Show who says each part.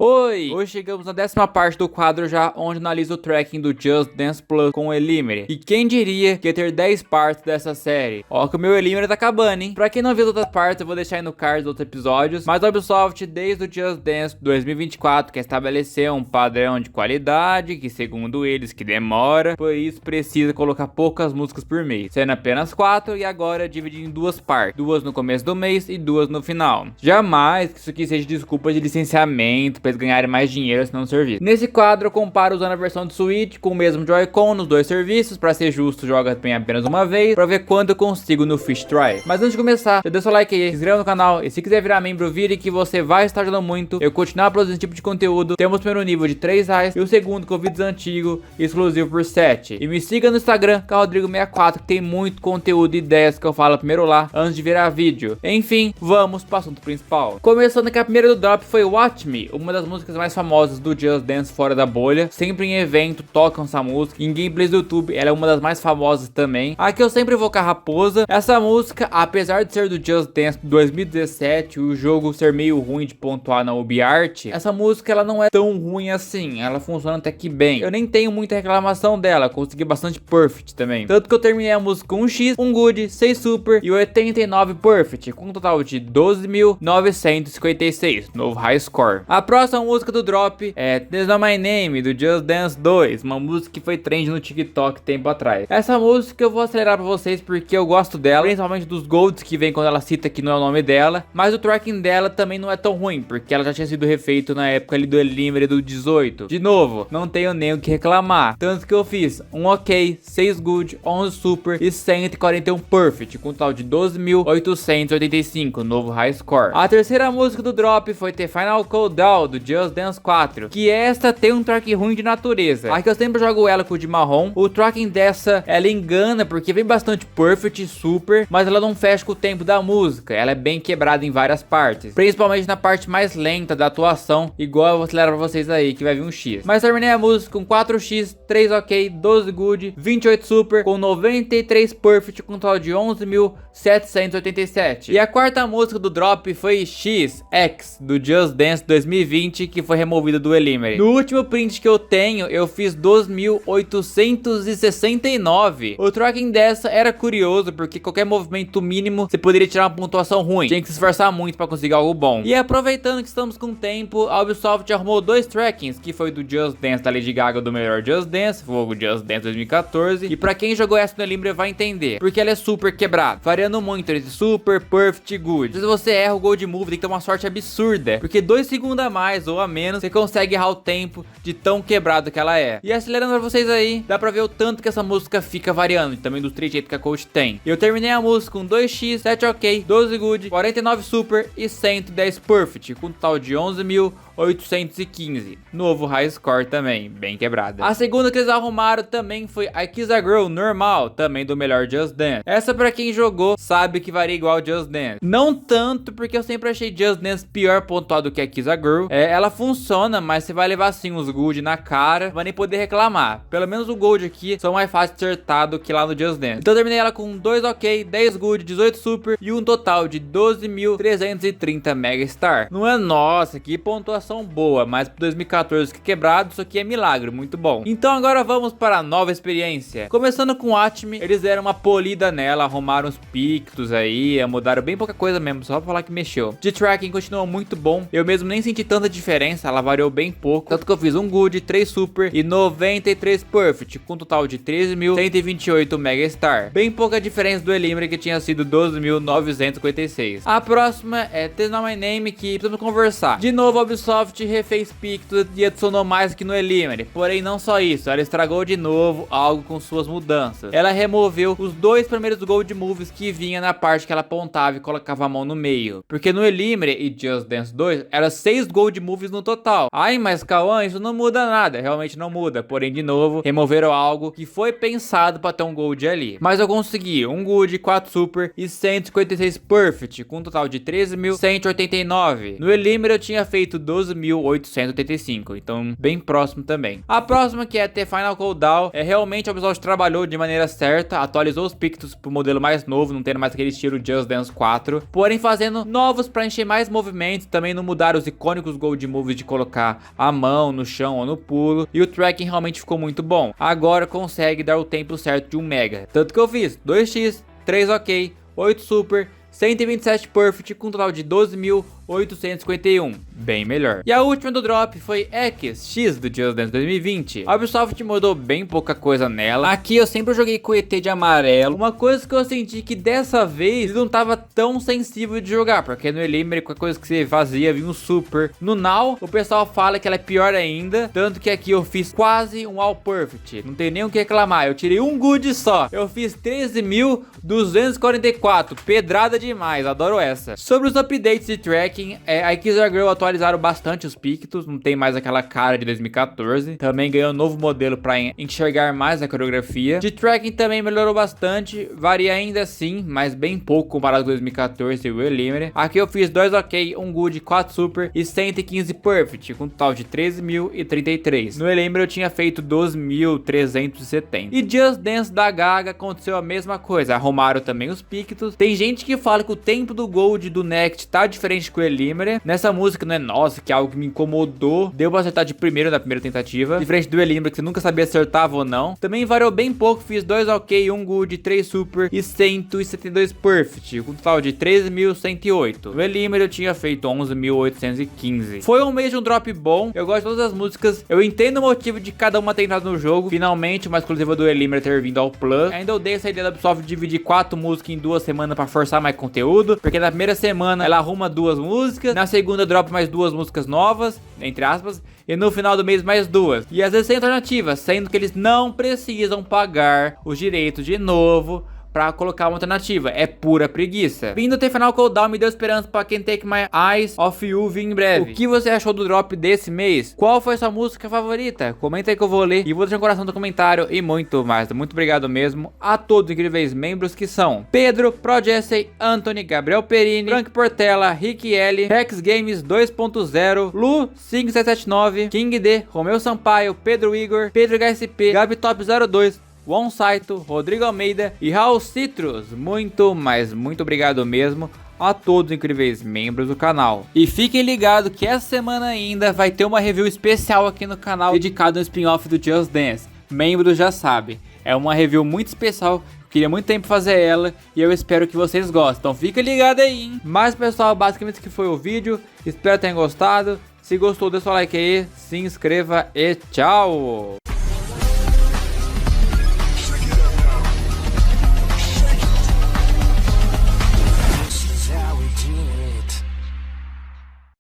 Speaker 1: Oi! Hoje chegamos na 10ª parte do quadro já, onde analiso o tracking do Just Dance Plus com o Elimire. E quem diria que ia ter 10 partes dessa série? Ó que o meu Elimire tá acabando, hein? Pra quem não viu as outras partes, eu vou deixar aí no card dos outros episódios. Mas a Ubisoft, desde o Just Dance 2024, quer estabelecer um padrão de qualidade, que segundo eles, que demora. Por isso precisa colocar poucas músicas por mês, sendo apenas 4 e agora dividido em 2 partes. 2 no começo do mês e 2 no final. Jamais que isso aqui seja desculpa de licenciamento pra eles ganharem mais dinheiro assinando o serviço. Nesse quadro eu comparo usando a versão do Switch com o mesmo Joy-Con nos dois serviços. Pra ser justo, joga bem apenas uma vez, pra ver quanto eu consigo no Fish Try. Mas antes de começar, já deixa o like aí, se inscreva no canal e se quiser virar membro, vire que você vai estar ajudando muito eu continuar produzindo esse tipo de conteúdo. Temos o primeiro nível de R$3 e o segundo com vídeos antigos, exclusivo por 7. E me siga no Instagram, que é o Rodrigo64, que tem muito conteúdo e ideias que eu falo primeiro lá, antes de virar vídeo. Enfim, vamos para o assunto principal. Começando que a primeira do drop foi Watch Me, uma das músicas mais famosas do Just Dance fora da bolha. Sempre em evento tocam essa música, em gameplays do YouTube ela é uma das mais famosas também. Aqui eu sempre vou com a raposa. Essa música, apesar de ser do Just Dance 2017, o jogo ser meio ruim de pontuar na UbiArt, essa música ela não é tão ruim assim, ela funciona até que bem. Eu nem tenho muita reclamação dela, consegui bastante perfect também. Tanto que eu terminei a música com 1 X, 1 Good, 6 Super e 89 perfect, com um total de 12.956, novo high score. A próxima música do drop é This Not My Name, do Just Dance 2, uma música que foi trend no TikTok tempo atrás. Essa música eu vou acelerar pra vocês porque eu gosto dela, principalmente dos golds que vem quando ela cita que não é o nome dela, mas o tracking dela também não é tão ruim, porque ela já tinha sido refeito na época ali do Elimire do 18. De novo, não tenho nem o que reclamar, tanto que eu fiz um ok, 6 good, 11 super e 141 perfect, com um total de 12.885, novo high score. A terceira música do drop foi The Final Countdown, do Just Dance 4, que esta tem um track ruim de natureza. Aqui eu sempre jogo ela com o de marrom. O tracking dessa, ela engana porque vem bastante perfect e super, mas ela não fecha com o tempo da música. Ela é bem quebrada em várias partes, principalmente na parte mais lenta da atuação, igual eu vou acelerar pra vocês aí, que vai vir um X. Mas terminei a música com 4x, 3 ok, 12 good, 28 super, com 93 perfect, com um total de 11.787. E a quarta música do drop foi X, do Just Dance 2020, que foi removida do Elimire. No último print que eu tenho, eu fiz 12.869. O tracking dessa era curioso, porque qualquer movimento mínimo você poderia tirar uma pontuação ruim. Tinha que se esforçar muito para conseguir algo bom. E aproveitando que estamos com tempo, a Ubisoft arrumou 2 trackings, que foi do Just Dance da Lady Gaga, do melhor Just Dance, fogo Just Dance 2014. E pra quem jogou essa no Elimire vai entender, porque ela é super quebrada, variando muito entre super, perfect e good. Se você erra o Gold Move, tem que ter uma sorte absurda, porque 2 segundos a mais ou a menos, você consegue errar o tempo de tão quebrado que ela é. E acelerando pra vocês aí, dá pra ver o tanto que essa música fica variando, também dos trejeitos que a coach tem. Eu terminei a música com 2x, 7 ok, 12 good, 49 super e 110 perfect, com um total de 11.815, novo high score também, bem quebrada. A segunda que eles arrumaram também foi I Kiss a Girl normal, também do melhor Just Dance. Essa pra quem jogou sabe que varia igual ao Just Dance. Não tanto, porque eu sempre achei Just Dance pior pontuado que a Kiss a Girl. Ela funciona, mas você vai levar assim uns gold na cara, vai nem poder reclamar. Pelo menos o gold aqui são mais fácil de acertar do que lá no Just Dance. Então eu terminei ela com 2 ok, 10 good, 18 super e um total de 12.330 mega star. Não é nossa, que pontuação boa, mas pro 2014 que quebrado, isso aqui é milagre, muito bom. Então agora vamos para a nova experiência. Começando com Watch Me, eles deram uma polida nela, arrumaram os pictos aí, mudaram bem pouca coisa mesmo, só pra falar que mexeu. De tracking continua muito bom, eu mesmo nem senti tanta diferença, ela variou bem pouco, tanto que eu fiz um good, 3 super e 93 perfect, com um total de 13.128 mega star. Bem pouca diferença do Elimire, que tinha sido 12.956. A próxima é This Not My Name, que precisamos conversar. De novo a Ubisoft refez pictos e adicionou mais que no Elimire, porém não só isso, ela estragou de novo algo com suas mudanças. Ela removeu os 2 primeiros Gold Moves que vinha na parte que ela apontava e colocava a mão no meio, porque no Elimire e Just Dance 2 era 6 Gold Moves no total. Ai, mas Cauã, isso não muda nada, realmente não muda, porém de novo removeram algo que foi pensado para ter um Gold ali. Mas eu consegui um Good, 4 Super e 156 Perfect, com um total de 13.189. No Elimire eu tinha feito 12.885, então bem próximo também. A próxima, que é The Final Countdown, realmente a Ubisoft trabalhou de maneira certa, atualizou os pictos pro modelo mais novo, não tendo mais aquele estilo Just Dance 4, porém fazendo novos para encher mais movimentos, também não mudaram os icônicos Gold de moves de colocar a mão no chão ou no pulo, e o tracking realmente ficou muito bom. Agora consegue dar o tempo certo de 1 mega. Tanto que eu fiz 2x, 3 ok, 8 super, 127 perfect com um total de 12.851, bem melhor. E a última do drop foi X do Just Dance 2020. A Ubisoft mudou bem pouca coisa nela. Aqui eu sempre joguei com o ET de amarelo. Uma coisa que eu senti que dessa vez não tava tão sensível de jogar, porque no Elimere, qualquer coisa que você fazia vinha um super. No Now o pessoal fala que ela é pior ainda, tanto que aqui eu fiz quase um All Perfect, não tem nem o que reclamar. Eu tirei um good só, eu fiz 13.244, pedrada demais, adoro essa. Sobre os updates de tracking, a Xrgirl atualizaram bastante os pictos, não tem mais aquela cara de 2014. Também ganhou um novo modelo para enxergar mais a coreografia. De tracking também melhorou bastante, varia ainda assim, mas bem pouco comparado com 2014 e o Elimere. Aqui eu fiz 2 ok, 1 good, 4 super e 115 perfect, com um total de 13.033. No Elimere eu tinha feito 12.370. E Just Dance da Gaga aconteceu a mesma coisa, arrumaram também os pictos. Tem gente que fala que o tempo do Gold do Next tá diferente com o Elimere. Nessa música não é nossa, que é algo que me incomodou. Deu pra acertar de primeiro na primeira tentativa, diferente do Elimere que você nunca sabia se acertava ou não. Também variou bem pouco, fiz 2 ok, 1 good, 3 super e 172 perfect, com um total de 13.108. No Elimere eu tinha feito 11.815. Foi um mês de um drop bom, eu gosto de todas as músicas, eu entendo o motivo de cada uma ter entrado no jogo. Finalmente uma exclusiva do Elimere ter vindo ao Plus. Ainda odeio essa ideia da Ubisoft dividir 4 músicas em 2 semanas pra forçar mais conteúdo, porque na primeira semana ela arruma 2 músicas, na segunda dropa mais 2 músicas novas, entre aspas, e no final do mês mais 2. E às vezes sem alternativa, sendo que eles não precisam pagar os direitos de novo pra colocar uma alternativa, é pura preguiça. Vindo ter final cooldown me deu esperança pra Can't Take My Eyes Off You vir em breve. O que você achou do drop desse mês? Qual foi sua música favorita? Comenta aí que eu vou ler e vou deixar um coração no comentário e muito mais. Muito obrigado mesmo a todos os incríveis membros que são Pedro, ProJesse, Anthony, Gabriel Perini, Frank Portela, Rick L, Rex Games 2.0, Lu 5779, King D, Romeu Sampaio, Pedro Igor, Pedro HSP, Gabi Top 02, Won Saito, Rodrigo Almeida e Raul Citrus. Muito obrigado mesmo a todos os incríveis membros do canal. E fiquem ligados que essa semana ainda vai ter uma review especial aqui no canal dedicado ao spin-off do Just Dance. Membros já sabem, é uma review muito especial. Queria muito tempo fazer ela e eu espero que vocês gostem. Então fica ligado aí, hein? Mas pessoal, basicamente esse que foi o vídeo. Espero que tenham gostado. Se gostou, deixa o like aí, se inscreva e tchau!